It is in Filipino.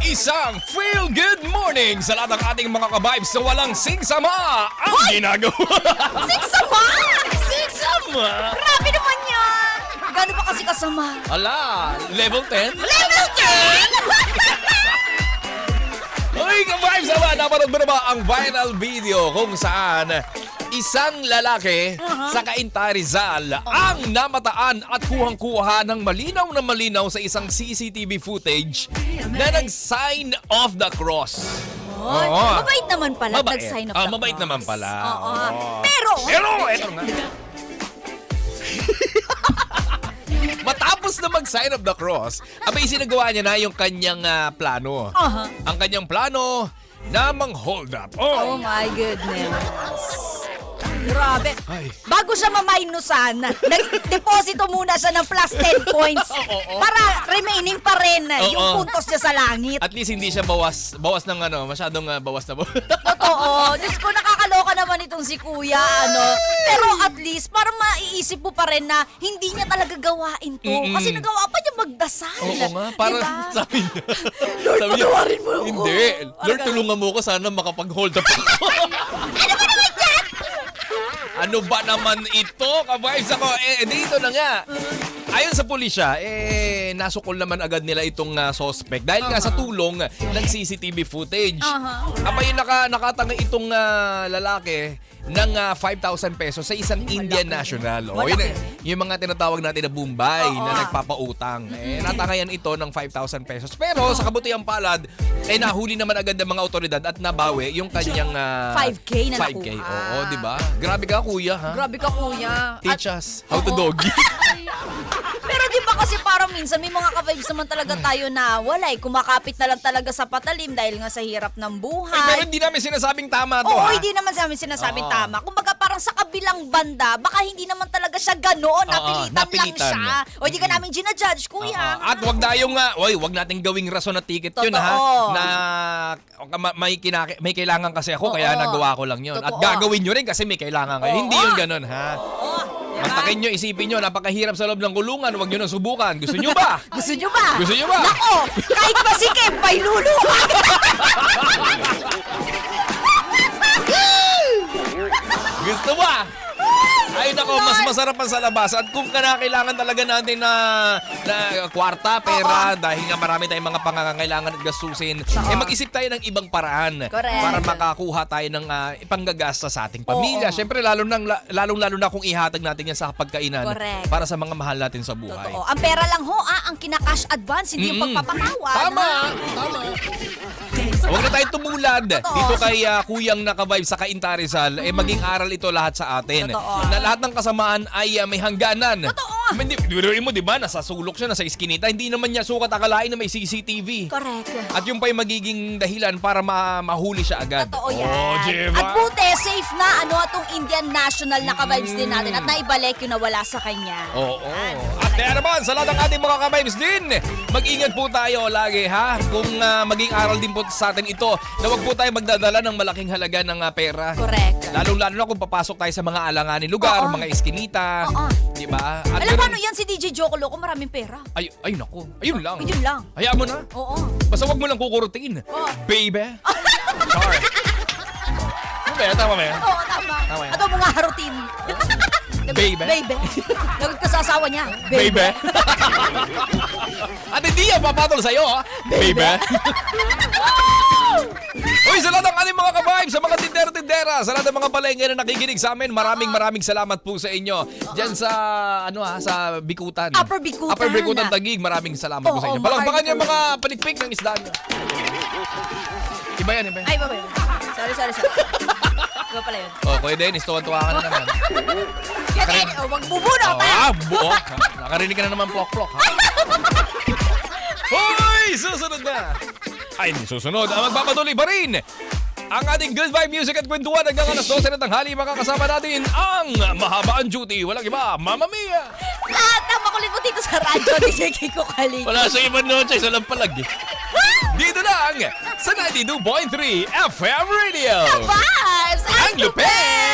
Isang feel good morning sa lahat ng ating mga ka-vibes na walang singsama ang ginagawa. Sigsama! Singsama? Grabe naman yan! Gano'n ba kasi kasama? Ala, level 10? Level 10! Uy, ka-vibes naman, napanood mo na ba ang viral video kung saan isang lalaki sa Cainta Rizal ang namataan at kuhang-kuha ng malinaw na malinaw sa isang CCTV footage na nag-sign of the cross. Oo. Mabait naman pala. Mabait. Nag-sign of Ah, the mabait cross. naman pala. Oo. Oo. Pero Eto nga. Matapos na mag-sign of the cross, abay sinagawa niya na yung kanyang plano. Ang kanyang plano na mang-hold up. oh my goodness. Grabe. Ay. Bago siya mamainusan, nag-deposito muna siya ng plus 10 points para remaining pa rin yung puntos niya sa langit. At least hindi siya bawas ng masyadong bawas na bawas. Totoo. Diyos ko, nakakaloka naman itong si Kuya, Pero at least, parang maiisip mo pa rin na hindi niya talaga gawain to. Kasi nagawa pa niya magdasal. Oo nga, parang Diba? sabi niya. Lord, sabi niya, patawarin mo ako. Hindi. Lord, tulungan mo ko sana makapag-hold up ako. Ano ba naman ito? Ka-vibes ako. Dito na nga. Ayon sa pulisya, nasukol naman agad nila itong suspect dahil nga sa tulong ng CCTV footage. Abay, nakatanga itong lalaki ng 5,000 pesos sa isang Indian national. O, yun, yung mga tinatawag natin na Bombay na nagpapautang. Natangayan ito ng 5,000 pesos. Pero sa kabutihang palad, nahuli naman agad ng mga otoridad at nabawi yung kanyang 5K na 5K. nakuha. Oo, di ba? Grabe ka, kuya, ha? Grabe ka, Kuya. Teach us how to doggy. Pero di ba kasi parang minsan may mga ka-vibes naman talaga tayo na wala kumakapit na lang talaga sa patalim dahil nga sa hirap ng Pero buhay. hindi namin sinasabing tama to, Oo, ha? hindi naman sa amin sinasabing tama. Kumbaga parang sa kabilang banda, baka hindi naman talaga siya ganoon, napilitan lang siya. O hindi ka namin ginajudge, Kuya. At wag wag nating gawing rason na ticket yun, ha? Totoo. Na may kailangan kasi ako, kaya nagawa ko lang yun. At Totoo. gagawin nyo rin kasi may kailangan kayo. Hindi yun ganun, ha? Diba? Mantakin nyo, isipin nyo, napakahirap sa loob ng kulungan. Huwag nyo nang subukan. Gusto nyo ba? Gusto nyo ba? Gusto nyo ba? Nako, kahit masikip, may luluha. Gusto ba? Ay nako, mas masarap pa sa labas. At kung kailangan talaga natin na kwarta, pera, dahil nga marami tayong mga pangangailangan at gastusin, mag-isip tayo ng ibang paraan. Correct. Para makakuha tayo ng ipanggagasta sa ating pamilya. Siyempre, lalong-lalo na kung ihatag natin yan sa pagkainan. Correct. Para sa mga mahal natin sa buhay. Totoo. Ang pera lang ho, ang kinakash advance, hindi yung pagpapakawan. Tama. Huwag na tayong tumulad dito kay kuyang naka-vibe sa Cainta Rizal. Maging aral ito lahat sa atin. Totoo. Na lahat ng kasamaan ay may hangganan. Totoo. Biruin mo, di ba? Nasa sulok siya, nasa iskinita. Hindi naman niya sukat akalain na may CCTV. Correct. At yung pa yung magiging dahilan para mahuli siya agad. Totoo yan. Oh, diba? At buti, safe na itong Indian National na ka-vibes din natin at naibalik yung nawala sa kanya. Oo. At kaya naman, sa lahat ng ating mga ka-vibes din, mag-ingat po tayo lagi, ha? Kung maging aral din po sa atin ito, na wag po tayo magdadala ng malaking halaga ng pera. Correct. Lalo na kung papasok tayo sa mga alanganin lugar, mga eskinita, di ba? At Alam mo ano yan, si DJ Joko Loco, maraming pera. ay nako, ayun lang. Yun lang. Hayaan mo na. Oo. Basta wag mo lang kukurutin. Baby. Sorry. Tama ba yan? Oo, tama. Tama yan. At huwag mo nga harutin. Baby. Baby. Lagot ka sa asawa niya. Baby. At hindi yan papatol sa'yo, ha? Baby. Uy, sa lahat ng ating mga ka-vibes, sa mga tindera-tindera, sa lahat ng mga palengke na nakikinig sa amin, maraming salamat po sa inyo. Diyan sa, sa Bikutan. Upper Bikutan. Upper Bikutan Taguig, maraming salamat po sa inyo. Palakpakan niyo mga panikpik ng isdaan. Iba yan. Ay, baba yun. Sorry. Iba pala yun. Oh, Kuya Dennis, tuwan-tuwa ka na naman. Yan, wag bubunot, ha? Buok. Nakarinig ka na naman plok-plok, ha? Hoy! Susunod na! Ay, hindi susunod. Magpapatuloy pa rin ang ating Good Vibe Music at Kwentuhan hanggang alas 12 na tanghali. Makakasama natin ang mahabaan duty. Walang iba, Mamma Mia! At ang makulit mo dito sa radyo ni Jackie Kokali. Wala sa ibang noche, sa lampalag eh. Dito lang sa 92.3 FM Radio. Vibes! Ang lupet!